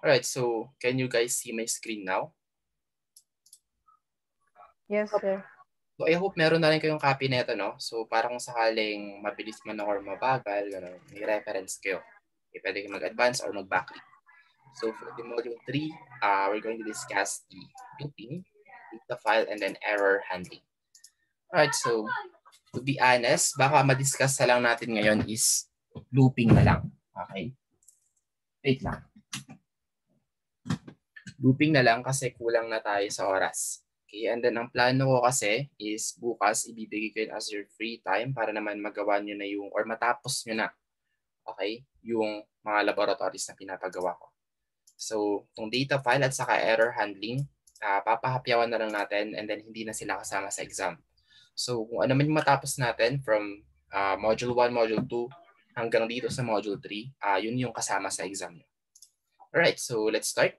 Alright, so can you guys see my screen now? Yes, sir. So I hope meron na rin kayong copy nito, no? So para kung sakaling mabilis man or mabagal, gano'n, may reference kayo. Okay, pwede kayo mag-advance or mag-backlink. So for the module 3, we're going to discuss the looping, data file, and then error handling. Alright, so to be honest, baka ma-discuss na lang natin ngayon is looping na lang. Okay? Wait lang. Looping na lang kasi kulang na tayo sa oras. Okay, and then ang plano ko kasi is bukas ibibigay ko yun as your free time para naman magawa nyo na yung or matapos nyo na, okay, yung mga laboratories na pinapagawa ko. So, itong data file at saka error handling, papahapyawan na lang natin and then hindi na sila kasama sa exam. So, kung ano man yung matapos natin from module 1, module 2 hanggang dito sa module 3, yun yung kasama sa exam nyo. Alright, so let's start.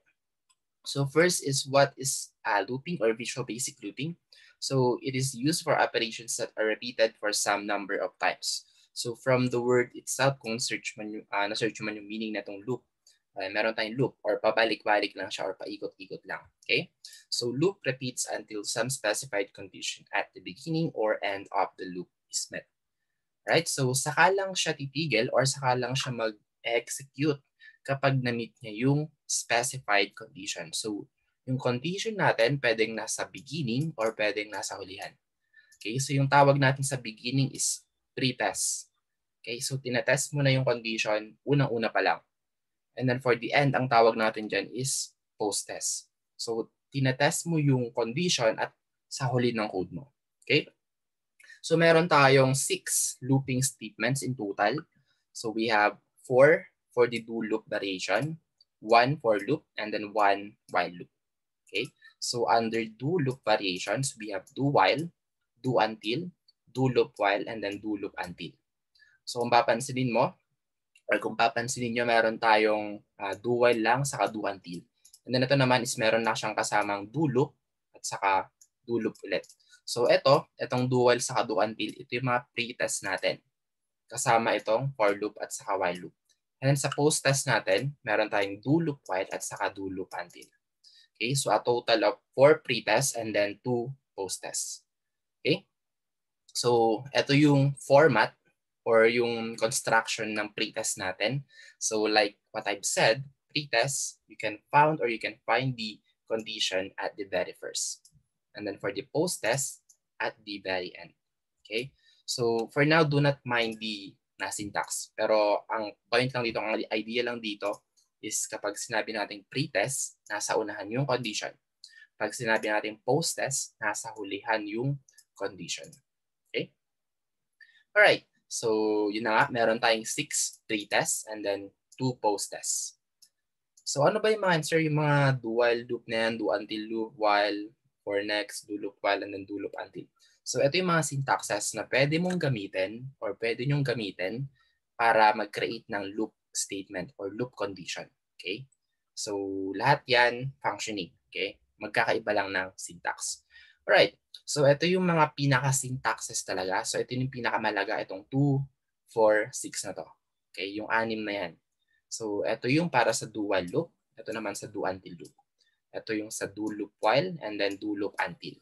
So first is what is looping or Visual Basic looping. So it is used for operations that are repeated for some number of times. So from the word itself, kung na-search man yung meaning na itong loop, meron tayong loop or pabalik-balik lang siya or paikot-ikot lang. Okay? So loop repeats until some specified condition at the beginning or end of the loop is met. Right? So saka lang siya titigil or saka lang siya mag-execute kapag na-meet niya yung specified condition. So, yung condition natin pwedeng nasa beginning or pwedeng nasa hulihan. Okay, so yung tawag natin sa beginning is pre-test. Okay, so tinetest mo na yung condition, unang-una pa lang. And then for the end, ang tawag natin dyan is post-test. So, tinetest mo yung condition at sa huli ng code mo. Okay? So, meron tayong 6 looping statements in total. So, we have 4 for the do loop variation, 1 for loop, and then 1 while loop. Okay, so under do loop variations, we have do while, do until, do loop while, and then do loop until. So kung papansinin mo, or kung papansinin nyo, meron tayong do while lang, saka do until. And then ito naman is meron na siyang kasamang do loop, at saka do loop ulit. So itong do while saka do until, ito yung mga pre-test natin. Kasama itong for loop at saka while loop. And then sa post-test natin, meron tayong do loop while at saka do loop until. Okay, so a total of 4 pre-tests and then 2 post-tests. Okay, so ito yung format or yung construction ng pre-test natin. So like what I've said, pre-test, you can found or you can find the condition at the very first. And then for the post-test, at the very end. Okay, so for now, do not mind the syntax. Pero ang point lang dito, ang idea lang dito is kapag sinabi natin pre-test, nasa unahan yung condition. Pag sinabi natin post-test, nasa hulihan yung condition. Okay? Alright. So, yun na nga. Meron tayong 6 pre-tests and then 2 post-tests. So, ano ba yung mga answer? Yung mga do while loop na yan, do until loop, while, for next, do loop while, and then do loop until. So, ito yung mga syntaxes na pwede mong gamitin or pwede nyong gamitin para mag-create ng loop statement or loop condition. Okay? So, lahat yan functioning. Okay? Magkakaiba lang ng syntax. Alright. So, ito yung mga pinaka-syntaxes talaga. So, ito yung pinakamalaga. Itong 2, 4, 6 na to. Okay? Yung 6 na yan. So, ito yung para sa do while loop. Ito naman sa do until loop. Ito yung sa do loop while and then do loop until.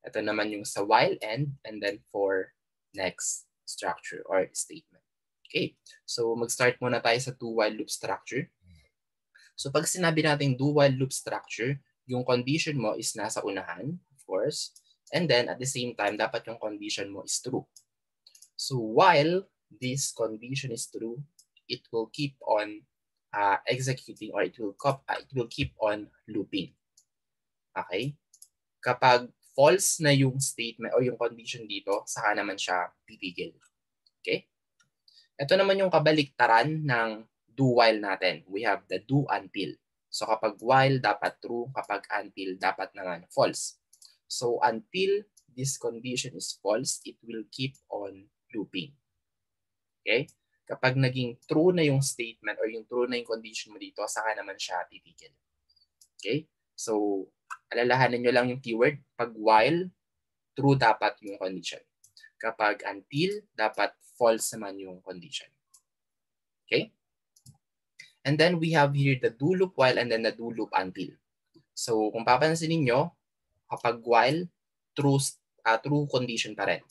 Ito naman yung sa while end and then for next structure or statement. Okay, so mag-start muna tayo sa do while loop structure. So pag sinabi natin do while loop structure, yung condition mo is nasa unahan, of course, and then at the same time, dapat yung condition mo is true. So while this condition is true, it will keep on executing or it will keep on looping. Okay? Kapag false na yung statement o yung condition dito, saka naman siya titigil. Okay? Ito naman yung kabaliktaran ng do while natin. We have the do until. So kapag while, dapat true. Kapag until, dapat naman false. So until this condition is false, it will keep on looping. Okay? Kapag naging true na yung statement or yung true na yung condition mo dito, saka naman siya titigil. Okay? So, alalahanin nyo lang yung keyword. Pag while, true dapat yung condition. Kapag until, dapat false naman yung condition. Okay? And then we have here the do loop while and then the do loop until. So kung papansin niyo, kapag while, true condition pa rin.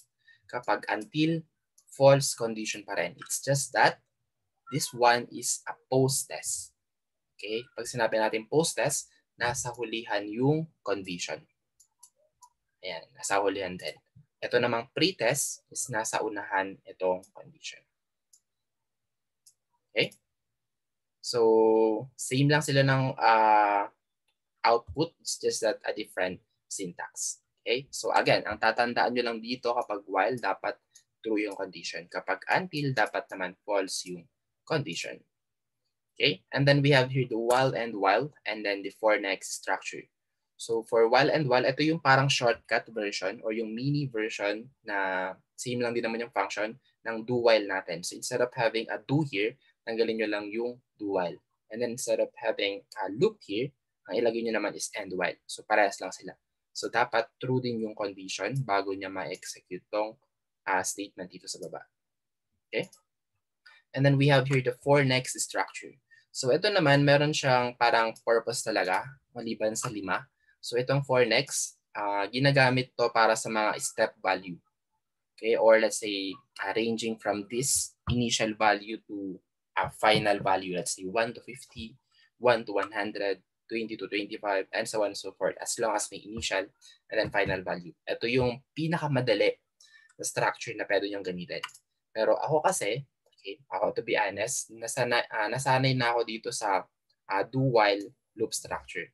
Kapag until, false condition pa rin. It's just that this one is a post-test. Okay? Pag sinabi natin post-test, nasa hulihan yung condition. Ayan, nasa hulihan din. Ito namang pre-test is nasa unahan itong condition. Okay? So, same lang sila ng output. It's just that a different syntax. Okay? So again, ang tatandaan nyo lang dito kapag while, dapat true yung condition. Kapag until, dapat naman false yung condition. Okay? And then we have here the while, and then the for next structure. So for while, ito yung parang shortcut version or yung mini version na same lang din naman yung function ng do while natin. So instead of having a do here, tanggalin nyo lang yung do while. And then instead of having a loop here, ang ilagay nyo naman is end while. So parehas lang sila. So dapat true din yung condition bago niya ma-execute tong statement dito sa baba. Okay? And then we have here the for next structure. So ito naman, meron siyang parang purpose talaga, maliban sa 5. So itong for next, ginagamit to para sa mga step value. Okay? Or let's say, ranging from this initial value to final value. Let's say 1 to 50, 1 to 100, 20 to 25, and so on and so forth, as long as may initial and then final value. Ito yung pinakamadali na structure na pwede niyong gamitin. Pero ako kasi, okay, ako to be honest, nasanay na ako dito sa do while loop structure.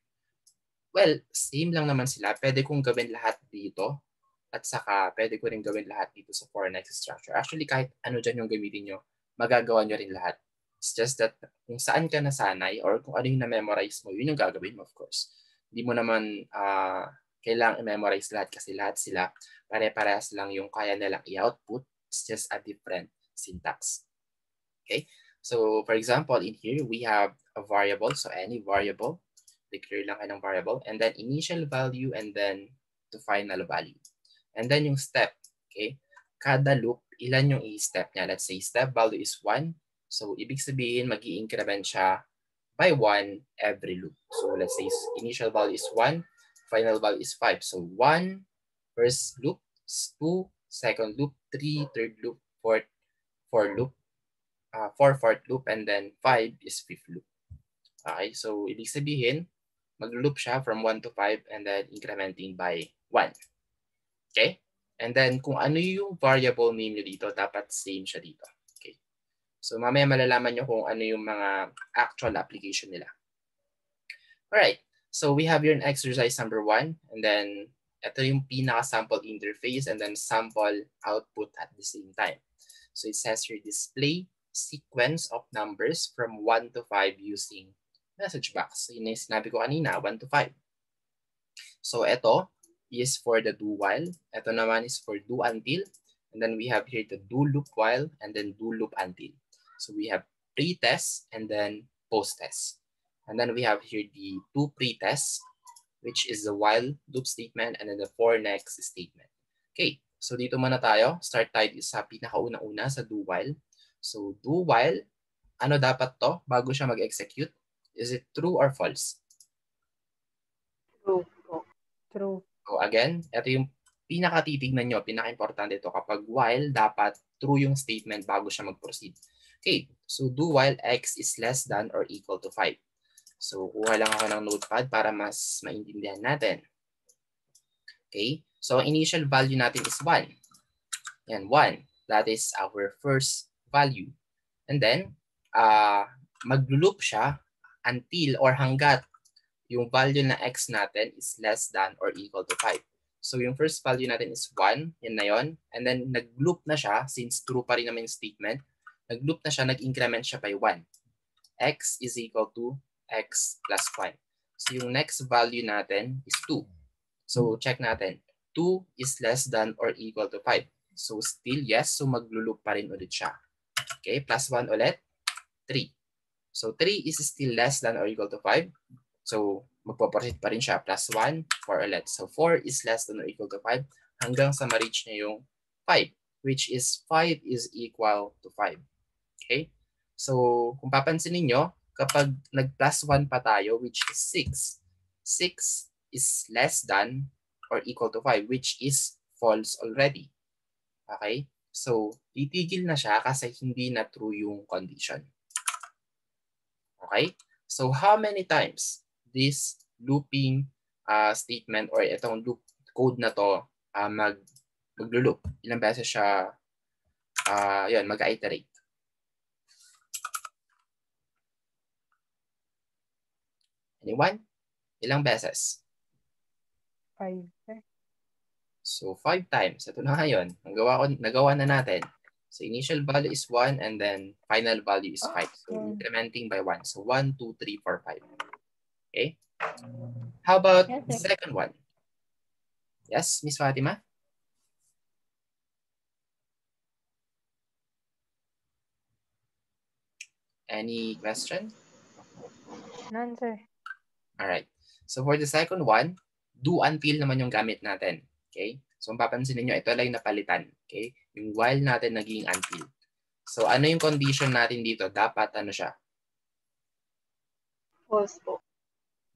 Well, same lang naman sila. Pwede kong gawin lahat dito at saka pwede ko rin gawin lahat dito sa for next structure. Actually, kahit ano dyan yung gamitin nyo, magagawa nyo rin lahat. It's just that kung saan ka nasanay or kung ano yung na-memorize mo, yun yung gagawin mo, of course. Hindi mo naman kailangang i-memorize lahat kasi lahat sila pare-parehas lang yung kaya nilang i-output. It's just a different syntax. Okay? So, for example, in here, we have a variable. So, any variable. Declare lang kayo ng variable. And then, initial value and then to final value. And then, yung step. Okay? Kada loop, ilan yung i-step niya? Let's say, step value is 1. So, ibig sabihin, mag-i-increment siya by 1 every loop. So, let's say, initial value is 1. Final value is 5. So, 1 first loop, 2 second loop, 3 third loop, 4 loop, 4 fourth loop, and then 5 is fifth loop. Okay, so ibig sabihin, mag-loop siya from 1 to 5 and then incrementing by 1. Okay? And then kung ano yung variable name nyo dito, dapat same siya dito. Okay? So mamaya malalaman nyo kung ano yung mga actual application nila. Alright, so we have here an exercise number 1, and then ito yung pinaka-sample interface and then sample output at the same time. So it says here, display sequence of numbers from 1 to 5 using message box. So yun yung sinabi ko kanina, 1 to 5. So ito is for the do while. Ito naman is for do until. And then we have here the do loop while and then do loop until. So we have pre-test and then post-test. And then we have here the two pre-tests, which is the while loop statement and then the for next statement. Okay, so dito muna tayo. Start tayo sa pinakauna-una sa do while. So do while, ano dapat to bago siya mag-execute? Is it true or false? True. True. So again, ito yung pinakatitignan nyo, pinaka-importante ito. Kapag while, dapat true yung statement bago siya mag-proceed. Okay, so do while x is less than or equal to 5. So kuha lang ako ng notepad para mas maintindihan natin. Okay, so ang initial value natin is 1. Yan, 1. That is our first value. And then, mag-loop siya until or hanggat yung value na x natin is less than or equal to 5. So yung first value natin is 1, yan na yon. And then nag-loop na siya, since true pa rin naman yung statement, nag-loop na siya, nag-increment siya by 1. X is equal to x plus 1. So yung next value natin is 2. So check natin. 2 is less than or equal to 5. So still yes, so maglo-loop pa rin ulit siya. Okay, plus 1 ulit, 3. So 3 is still less than or equal to 5. So magpo-proceed pa rin siya, plus 1, 4 ulit. So 4 is less than or equal to 5 hanggang sa ma-reach niya yung 5, which is 5 is equal to 5. Okay? So kung papansinin nyo, kapag nag-plus 1 pa tayo, which is 6, 6 is less than or equal to 5, which is false already. Okay? So, titigil na siya kasi hindi na true yung condition. Okay? So, how many times this looping statement or itong loop code na to mag-loop? Ilang beses siya mag-iterate? Anyone? Ilang beses? 5. So, 5 times. Ito na ngayon. Nagawa na natin. So, initial value is 1 and then final value is 5. So, incrementing by 1. So, 1, 2, 3, 4, 5. Okay? How about the second one? Yes, Miss Fatima? Any question? None, sir. Alright. So, for the second one, do until naman yung gamit natin. Okay? So, kung papansin niyo ito lang yung napalitan. Okay? Yung while natin naging until. So, ano yung condition natin dito? Dapat ano siya? False po.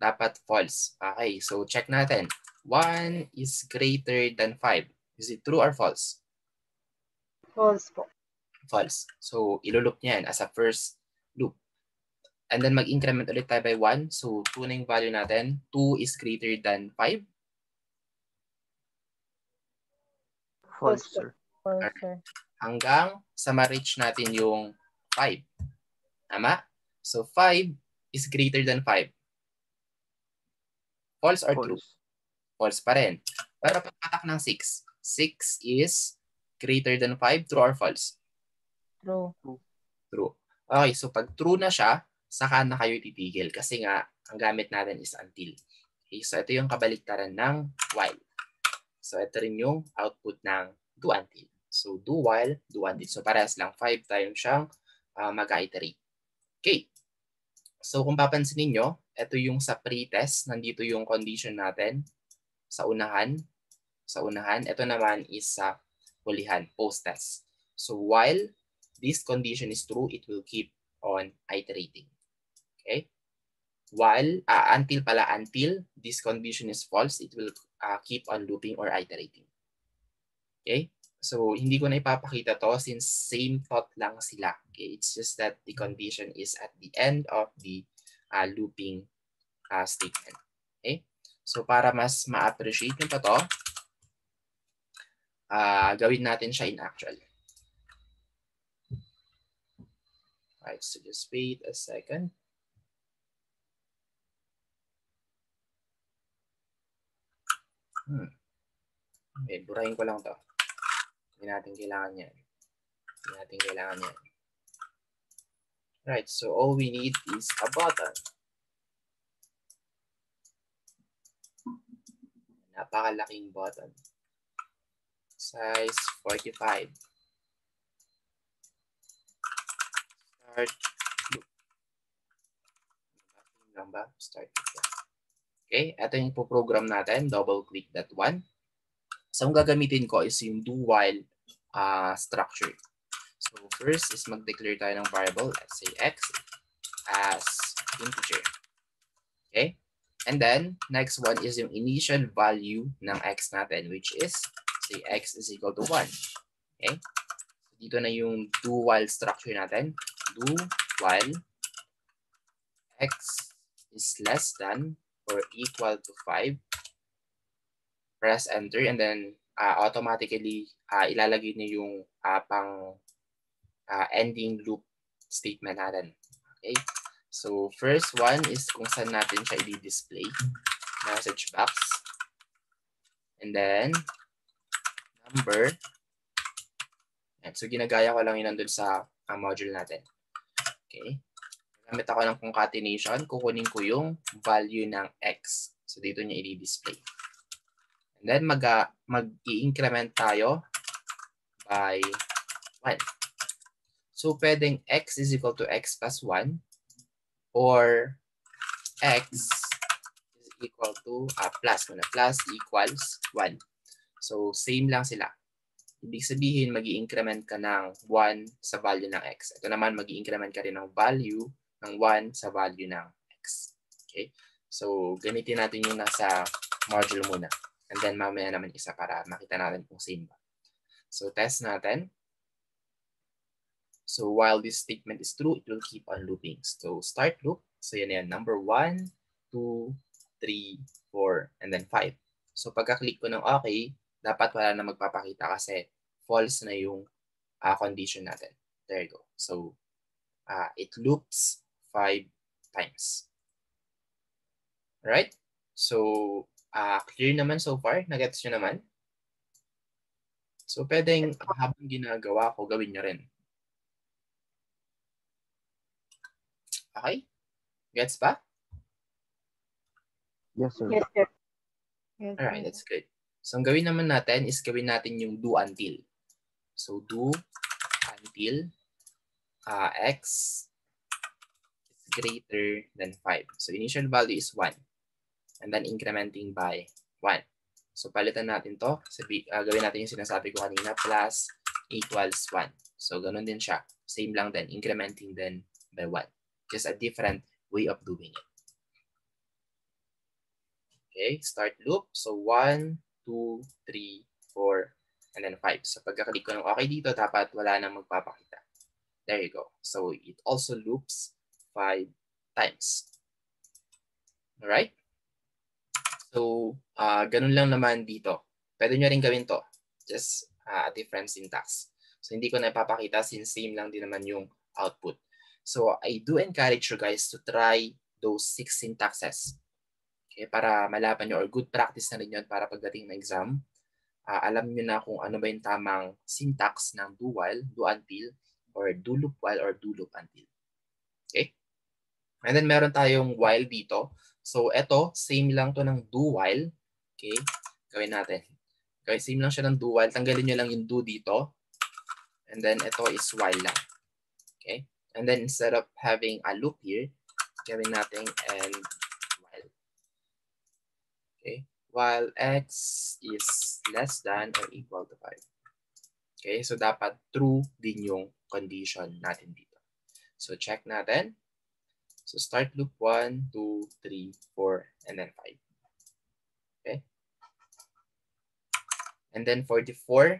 Dapat false. Okay, so check natin. 1 is greater than 5. Is it true or false? False po. False. So, ilulup niya yan as a first loop. And then mag-increment ulit tayo by 1. So, tunay value natin, 2 is greater than 5. False, sir. False, sir. Hanggang sa ma-reach natin yung 5. Tama? So, 5 is greater than 5. False or true? False pa rin. Pero pagpatak ng 6. 6 is greater than 5. True or false? True. True. Okay, so pag true na siya, saka na kayo titigil. Kasi nga, ang gamit natin is until. Okay, so ito yung kabaliktaran ng while. So ito rin yung output ng do until. So do while, do until. So parehas lang, 5 times siyang mag-iterate. Okay. So kung papansin niyo, ito yung sa pre-test, nandito yung condition natin sa unahan. Sa unahan, ito naman is sa hulihan, post-test. So while this condition is true, it will keep on iterating. Okay? While, until this condition is false, it will keep on looping or iterating. Okay? So, hindi ko na ipapakita to since same thought lang sila. Okay? It's just that the condition is at the end of the looping statement. Okay? So, para mas ma-appreciate nyo pa to, gawin natin siya in actual. Alright, so just wait a second. Okay, burahin ko lang to. Hindi natin kailangan yan. Right, so all we need is a button. Napakalaking button. Size 45. Start loop. Start loop. Okay, ito yung po-program natin. Double click that one. So, ang gagamitin ko is yung do while structure. So, first is mag-declare tayo ng variable, let's say x as integer. Okay? And then, next one is yung initial value ng x natin, which is, say, x is equal to 1. Okay? So, dito na yung do while structure natin. Do while x is less than or equal to 5. Press enter and then automatically ilalagay niyo yung ending loop statement natin. Okay? So, first one is kung saan natin siya i-display. Message box. And then, number. And so, ginagaya ko lang yun nandun sa module natin. Okay? Gamit ako ng concatenation. Kukunin ko yung value ng x. So, dito niya i-display. And then, mag-i-increment tayo by 1. So, pwedeng x is equal to x plus 1 or x is equal to plus equals 1. So, same lang sila. Ibig sabihin, mag-i-increment ka ng 1 sa value ng x. Ito naman, mag-i-increment ka rin ng value ng 1 sa value ng x. Okay? So, gamitin natin yung nasa module muna. And then, mamaya naman isa para makita natin kung same ba. So, test natin. So, while this statement is true, it will keep on looping. So, start loop. So, yan. Number 1, 2, 3, 4, and then 5. So, pagka-click ko ng okay, dapat wala na magpapakita kasi false na yung condition natin. There you go. So, it loops 5 times. Alright? So, clear naman so far? Nagets nyo naman? So, pwedeng habang ginagawa ko, gawin nyo rin. Okay? Gets ba? Yes, sir. Yes, sir. Yes, Alright, sir. that's good. So, ang gawin naman natin is gawin natin yung do until. So, do until x is greater than 5. So, initial value is 1. And then incrementing by 1. So, palitan natin to. Gawin natin yung sinasabi ko kanina, plus equals 1. So, ganun din siya. Same lang din, incrementing then by 1. Just a different way of doing it. Okay, start loop. So, 1, 2, 3, 4, and then 5. So, pagka-click ko ng okay dito, dapat wala nang magpapakita. There you go. So, it also loops 5 times. Alright? So, ganun lang naman dito. Pwede nyo rin gawin to. Just a different syntax. So, hindi ko na ipapakita since same lang din naman yung output. So, I do encourage you guys to try those 6 syntaxes. Okay, para malaman nyo or good practice na rin yun para pagdating ng exam, alam nyo na kung ano ba yung tamang syntax ng do while, do until, or do loop while, or do loop until. Okay? And then meron tayong while dito. So, eto, same lang to ng do while. Okay? Gawin natin. Okay, same lang siya ng do while. Tanggalin nyo lang yung do dito. And then, ito is while lang. Okay? And then, instead of having a loop here, gawin natin and while. Okay? While x is less than or equal to 5. Okay? So, dapat true din yung condition natin dito. So, check natin. So start loop 1, 2, 3, 4, and then 5. Okay? And then for the 4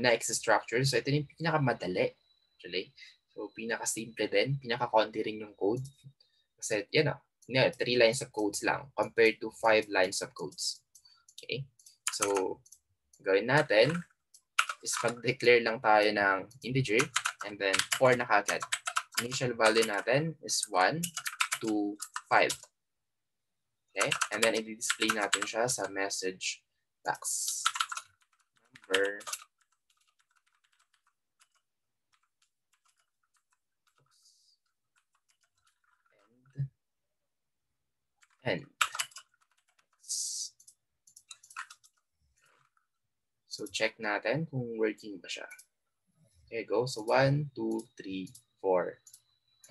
next structure, so ito yung pinakamadali. Actually. So pinaka-simple din, pinaka-konti rin yung code. Kasi yan o, 3 lines of codes lang compared to 5 lines of codes. Okay? So gawin natin is mag-declare lang tayo ng integer and then 4 na kagad. Initial value natin is 1, 2, 5. Okay? And then, i-display natin siya sa message box. Number and so, check natin kung working ba siya. There you go. So, 1, 2, 3, 4,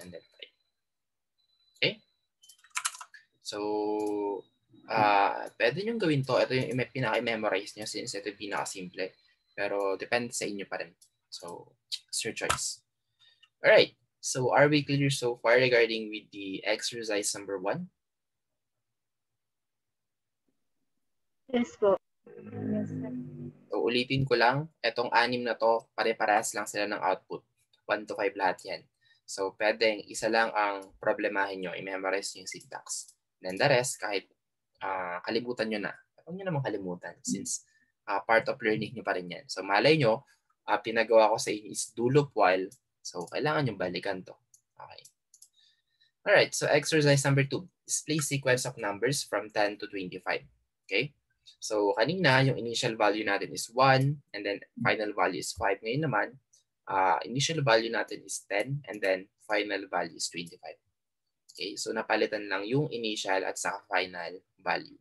and then 5. Okay? So, pwede nyo gawin to. Ito yung pinaka-memorize nyo since ito yung pinaka-simple. Pero, depende sa inyo pa rin. So, it's your choice. Alright. So, are we clear so far regarding with the exercise number 1? Yes po. Yes, sir. So, ulitin ko lang, etong 6 na to, pare-parehas lang sila ng output. 1 to 5 lahat yan. So, pwedeng isa lang ang problemahin nyo, i-memorize nyo yung syntax. Then the rest, kahit kalimutan nyo na. Huwag nyo naman kalimutan since part of learning nyo pa rin yan. So, malay nyo, pinagawa ko sa inyo is do loop while. So, kailangan nyo balikan to. Okay. Alright, so exercise number 2. Display sequence of numbers from 10 to 25. Okay? So, kanina, yung initial value natin is 1, and then final value is 5. Ngayon naman, initial value natin is 10, and then final value is 25. Okay, so napalitan lang yung initial at saka final value.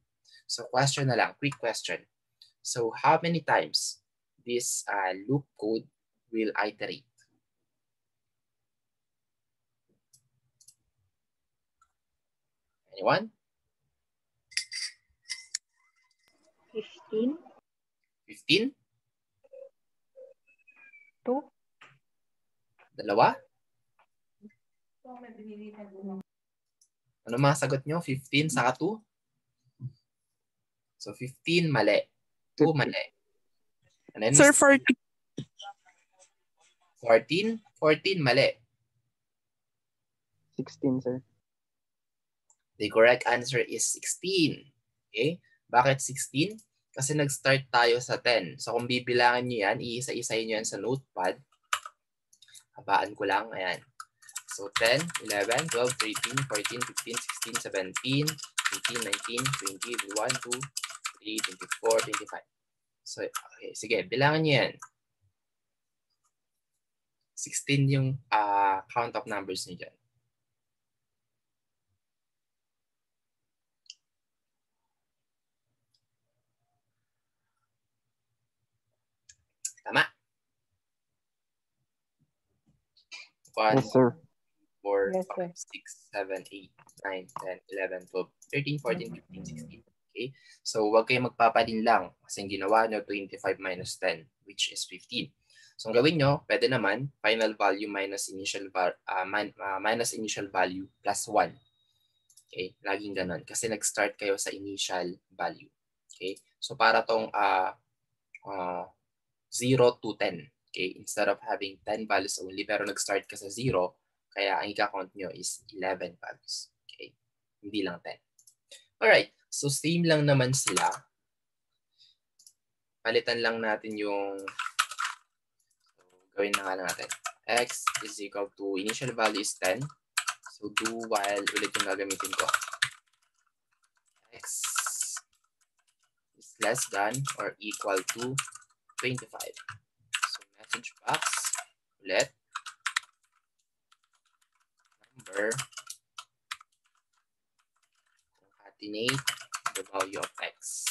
So, question na lang, quick question. So, how many times this loop code will iterate? Anyone? 15. 15? 2. Dalawa? Ano mga sagot nyo? 15 saka 2? So 15 mali. 2 mali. And then, Sir, 40. 14? 14 mali. 16, sir. The correct answer is 16. Okay? Bakit 16? Kasi nag-start tayo sa 10. So kung bibilangin nyo yan, iisa-isayin nyo yan sa notepad. Habaan ko lang. Ayan. So 10, 11, 12, 13, 14, 15, 16, 17, 18, 19, 20, 21, 22, 23, 24, 25. So, okay. Sige, bilangin nyo yan. 16 yung count of numbers nyo dyan. Tama? 1, Yes, sir. 4, Yes, 5, 6, 7, 8, 9, 10, 11, 12, 13, 14, 15, 16. Okay? So, huwag kayong magpapadin lang kasi ginawa nyo 25 minus 10, which is 15. So, ang gawin nyo, pwede naman final value minus initial value plus 1. Okay? Laging ganun. Kasi nag-start kayo sa initial value. Okay? So, para tong 0 to 10. Okay? Instead of having 10 values only, pero nag-start ka sa 0, kaya ang i-count nyo is 11 values. Okay? Hindi lang 10. Alright. So, same lang naman sila. Palitan lang natin yung gawin na nga lang natin. X is equal to, initial value is 10. So, do while ulit yung gagamitin ko. X is less than or equal to 25. So, message box ulit. Number concatenate the value of X.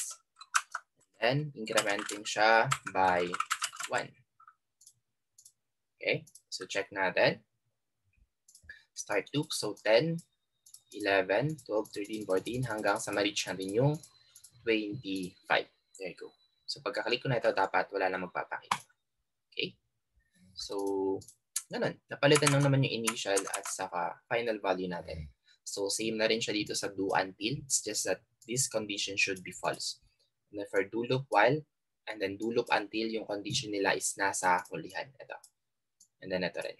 And then, incrementing siya by 1. Okay, so check natin. Start loop, so 10, 11, 12, 13, 14, hanggang sa ma-reach natin yung 25. There you go. So pagka-click ko na ito, dapat wala na magpapakita. Okay? So, ganun. Napalitan lang naman yung initial at saka final value natin. So, same na rin siya dito sa do until. It's just that this condition should be false. And then for do loop while, and then do loop until, yung condition nila is nasa hulihan. Ito. And then ito rin.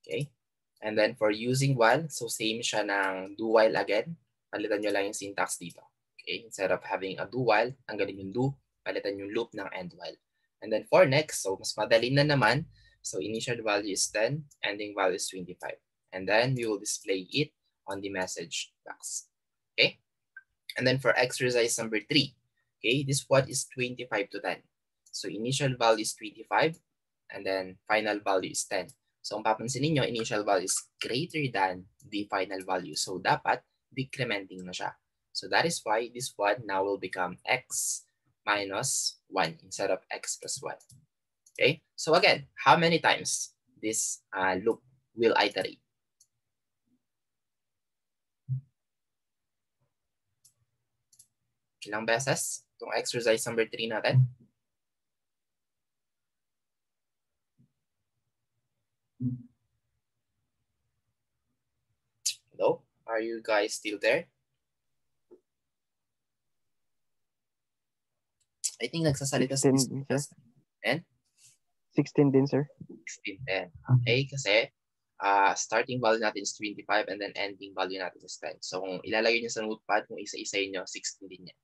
Okay? And then for using while, so same siya ng do while again. Palitan nyo lang yung syntax dito. Okay? Instead of having a do while, tanggalin yung do, palitan yung loop ng end while. And then for next, so mas madali na naman. So initial value is 10, ending value is 25. And then we will display it on the message box. Okay? And then for exercise number 3, okay, this one is 25 to 10. So initial value is 25, and then final value is 10. So ang papansin niyo, initial value is greater than the final value. So dapat decrementing na siya. So that is why this one now will become x minus 1 instead of x plus 1. Okay? So again, how many times this loop will iterate? Ilang beses itong exercise number 3 natin? Hello? Are you guys still there? I think nagsasalita sa 16 din, sir. And 16 din, sir. 16, 10. Okay? Kasi starting value natin is 25 and then ending value natin is 10. So kung ilalagay nyo sa notepad, kung isa-isayin nyo, 16 din yan.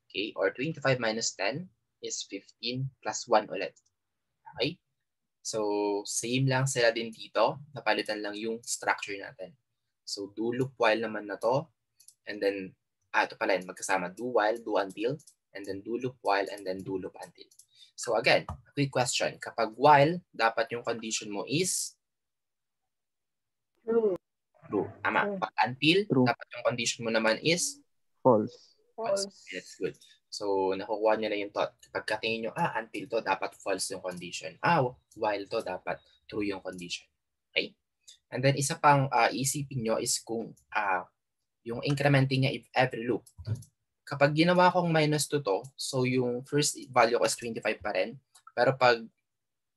Okay? Or 25 minus 10 is 15 plus 1 ulit. Okay? So same lang sila din dito. Napalitan lang yung structure natin. So do loop while naman na to. And then, ito pala yun, magkasama. Do while, do until, and then do loop while, and then do loop until. So again, a quick question. Kapag while, dapat yung condition mo is True. true. Tama. Pag until, True. dapat yung condition mo naman is False. False. That's good. So, nakukuha nyo na yung thought. Kapag katingin nyo, until to, dapat false yung condition. While to, dapat true yung condition. Okay? And then, isa pang isipin nyo is kung yung incrementing niya every loop. Kapag ginawa kong minus 2 to, so yung first value ko is 25 pa rin. Pero pag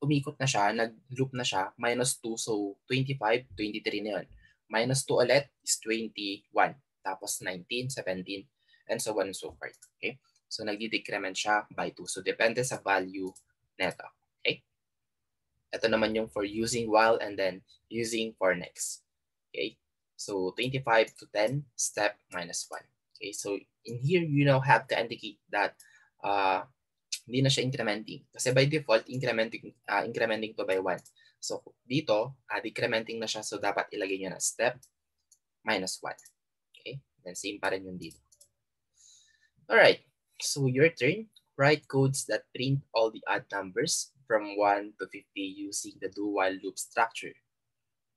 umikot na siya, nag-loop na siya, minus 2, so 25, 23 na yun. Minus 2 ulit is 21, tapos 19, 17, and so on and so forth. Okay? So nagdi-decrement siya by 2. So depende sa value neto. Okay? Ito naman yung for using while and then using for next. Okay? So 25 to 10, step minus 1. Okay? So in here, you now have to indicate that hindi na siya incrementing. Kasi by default, incrementing to by 1. So dito, decrementing na siya. So dapat ilagay nyo na step minus 1. Okay? Then same pa rin yung dito. Alright. So your turn. Write codes that print all the odd numbers from 1 to 50 using the do-while loop structure.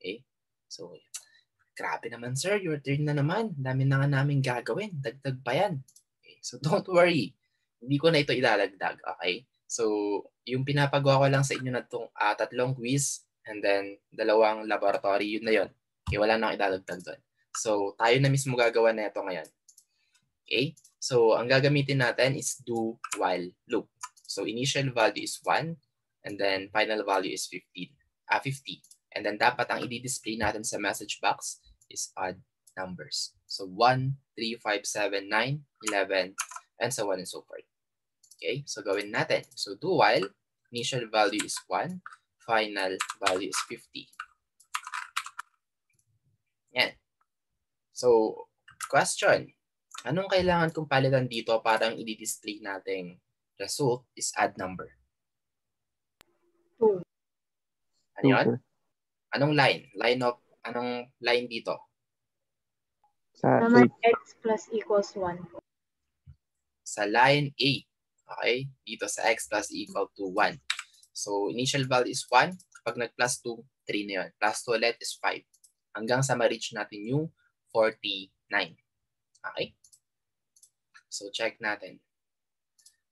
Okay? So, grabe naman sir, your turn na naman. Dami na nga namin gagawin. Dagdag pa yan. Okay? So don't worry. Hindi ko na ito ilalagdag. Okay? So, yung pinapagawa ko lang sa inyo na itong 3 quiz and then 2 laboratory, yun na yun. Okay, wala na akong ilalagdag doon. So, tayo na mismo gagawa na ito ngayon. Okay? So, ang gagamitin natin is do while loop. So, initial value is 1 and then final value is 50. And then dapat ang i-display natin sa message box is odd numbers. So, 1, 3, 5, 7, 9, 11, and so on and so forth. Okay? So, gawin natin. So, do while, initial value is 1, final value is 50. Yan. So, question. Anong kailangan kong palitan dito para ang i-display nating result is odd number? 2. Ano yun? Sir. Anong line? Anong line dito? Sa Naman 8. x plus equals 1. Sa line 8. Okay? Dito sa x plus equal to 1. So, initial value is 1. Pag nag-plus 2, 3 na yun. Plus 2 ulit is 5. Hanggang sa ma-reach natin yung 49. Okay? So, check natin.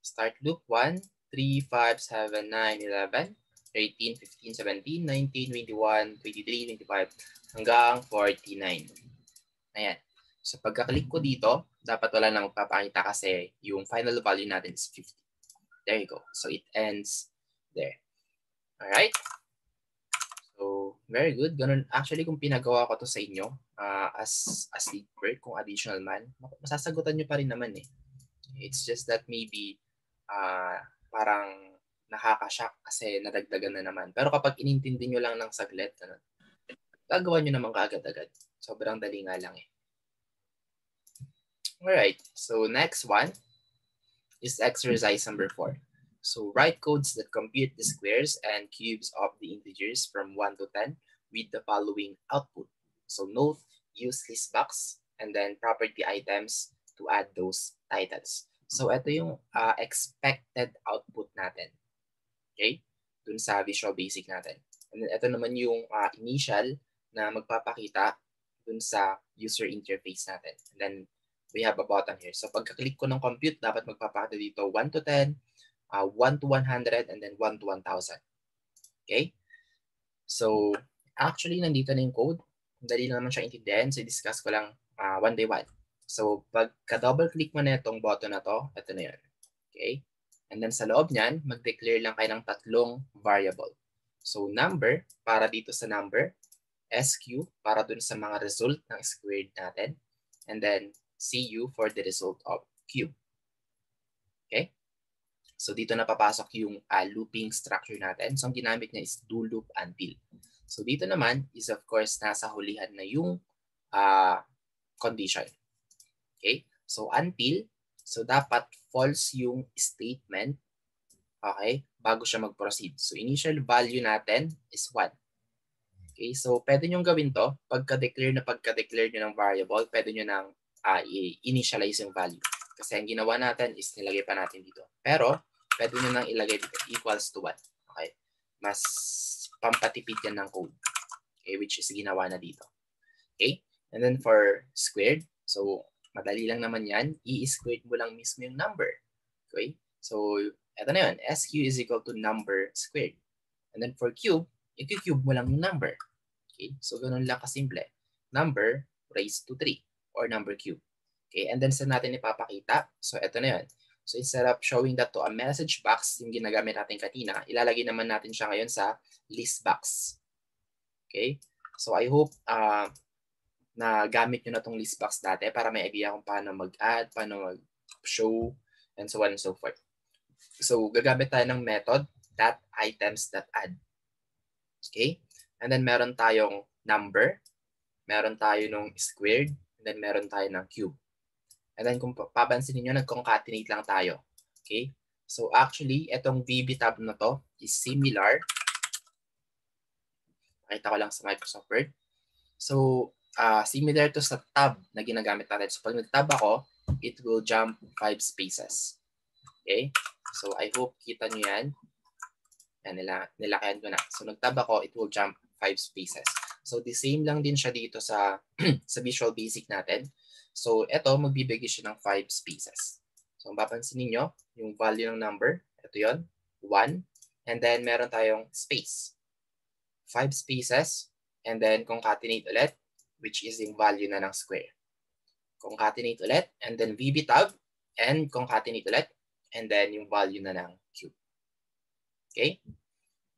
Start loop 1, 3, 5, 7, 9, 11, 13, 15, 17, 19, 21, 23, 25, hanggang 49. Ayan. So, pagka-click ko dito, dapat wala na magpapakita kasi yung final value natin is 50. There you go. So, it ends there. Alright? So, very good. Ganun. Actually, kung pinagawa ko to sa inyo as lead work, kung additional man, masasagutan nyo pa rin naman eh. It's just that maybe parang nakaka-shock kasi nadagdagan na naman. Pero kapag inintindi nyo lang ng saglit, gagawa nyo naman kaagad-agad. Sobrang dali nga lang eh. Alright, so next one is exercise number 4. So write codes that compute the squares and cubes of the integers from 1 to 10 with the following output. So note, use list box, and then property items to add those titles. So ito yung expected output natin. Okay? Dun sa Visual Basic natin. And then ito naman yung initial na magpapakita dun sa user interface natin. And then we have a button here. So pagka-click ko ng compute, dapat magpapakita dito 1 to 10, 1 to 100, and then 1 to 1,000. Okay? So actually, nandito na yung code. Dali na naman siya intindihan. So discuss ko lang one by one. So pagka-double click mo na itong button na to, ito na yun. Okay? And then sa loob niyan, mag-declare lang kayo ng 3 variable. So number, para dito sa number. SQ, para dun sa mga result ng squared natin. And then CU for the result of Q. Okay? So dito na papasok yung looping structure natin. So ang ginamit niya is do loop until. So dito naman is of course nasa hulihan na yung condition. Okay? So until, so dapat false yung statement, okay, bago siya mag-proceed. So initial value natin is 1. Okay? So pwede nyo gawin to, pagka-declare nyo ng variable, pwede nyo nang i-initialize yung value. Kasi ang ginawa natin is nilagay pa natin dito. Pero pwede nyo nang ilagay dito equals to 1. Okay? Mas pampatipid yan ng code. Okay? Which is ginawa na dito. Okay? And then for squared, so madali lang naman yan. I-squared mo lang mismo yung number. Okay? So eto na yun. SQ is equal to number squared. And then for cube, i-cube mo lang yung number. Okay? So ganun lang kasimple. Number raised to 3 or number cube. Okay? And then saan natin ipapakita? So eto na yun. So instead of showing that to a message box, yung ginagamit natin kanina, ilalagay naman natin siya ngayon sa list box. Okay? So I hope na gamit nyo na itong list box dati para may idea kung paano mag-add, paano mag-show, and so on and so forth. So gagamit tayo ng method .items.add. Okay? And then meron tayong number, meron tayo ng squared, and then meron tayo ng cube. And then kung papansin niyo nag-concatenate lang tayo. Okay? So actually, itong VB tab na to is similar. Pakita ko lang sa Microsoft Word. So, similar to sa tab na ginagamit natin. So, pag nag-tab ako, it will jump 5 spaces. Okay? So, I hope kita nyo yan. Yan, nilakayan ko na. So, nag-tab ako, it will jump 5 spaces. So, the same lang din siya dito sa, sa Visual Basic natin. So, ito, magbibigay siya ng 5 spaces. So, kung papansin niyo yung value ng number, ito yon 1. And then, meron tayong space. 5 spaces. And then, concatenate ulit, which is yung value na ng square. Concatenate ulit, and then VB tab, and concatenate ulit, and then yung value na ng cube. Okay?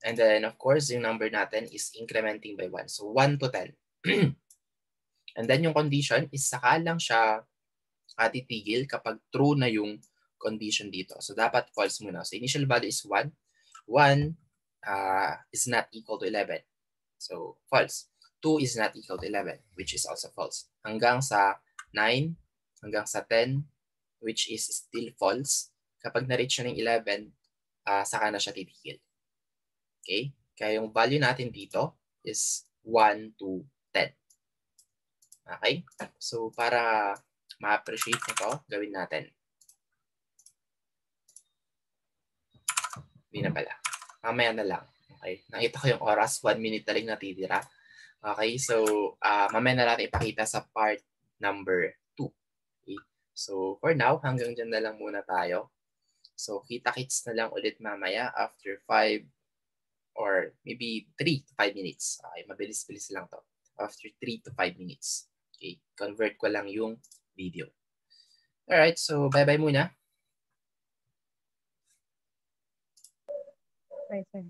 And then, of course, yung number natin is incrementing by 1. So, 1 to 10. And then, yung condition is saka lang siya titigil kapag true na yung condition dito. So, dapat false muna. So, initial value is 1. 1 is not equal to 11. So, false. 2 is not equal to 11, which is also false. Hanggang sa 9, hanggang sa 10, which is still false. Kapag na-reach siya ng 11, saka na siya titigil. Okay? Kaya yung value natin dito is 1 to 10. Okay? So, para ma-appreciate nito, gawin natin. Hindi na pala. Mamaya na lang. Okay? Nakita ko yung oras, 1 minute na lang natitira. Okay, so mamaya na natin ipakita sa part number 2. Okay? So for now, hanggang dyan na lang muna tayo. So kita-kits na lang ulit mamaya after 5 or maybe 3 to 5 minutes. Okay, mabilis-bilis lang to. After 3 to 5 minutes. Okay, convert ko lang yung video. Alright, so bye-bye muna. Right, sir.